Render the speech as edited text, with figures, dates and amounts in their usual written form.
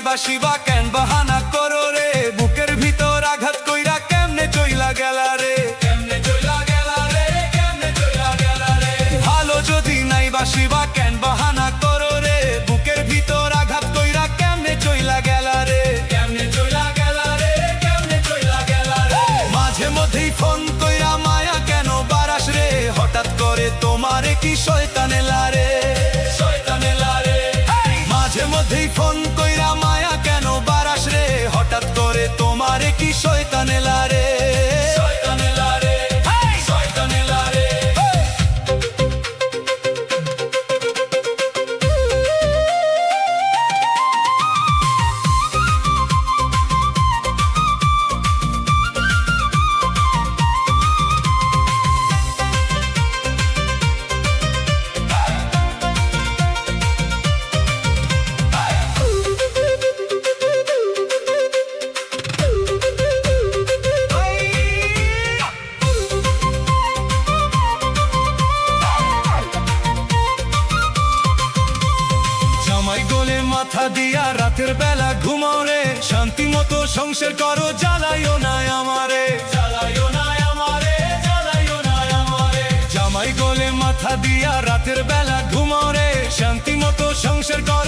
বাসিবা কেন বাহানা করো রে, বুকের ভিতর আঘাত কইরা কেমনে চইলা গেলা রে, কেমনে চইলা গেলা রে, কেমনে চইলা গেলা রে। ভালো যদি নাই বাসিবা কেন বাহানা করো রে, বুকের ভিতর আঘাত কইরা কেমনে চইলা গেলা রে, কেমনে চইলা গেলা রে, কেমনে চইলা গেলা রে। মাঝে মধ্যেই ফোন কইরা মায়া কেন বারাস রে, হঠাৎ করে তোমারে কি শয়তান এলা রে, শয়তান এলা রে। মাঝে মধ্যেই ফোন কইরা মায়া কেন বারাস রে, হঠাৎ করে তোমারে কি শয়তান এলা রে, শয়তান এলা রে, শয়তান এলা রে। জামাই গোলে মাথা দিয়া রাতের বেলা ঘুমাও রে, শান্তি মতো সংসার করো, জ্বালাইও না আমারে, জ্বালাইও না আমারে, জ্বালাইও না আমারে। জামাই গোলে মাথা দিয়া রাতের বেলা ঘুমাও রে, শান্তি মতো সংসার করো,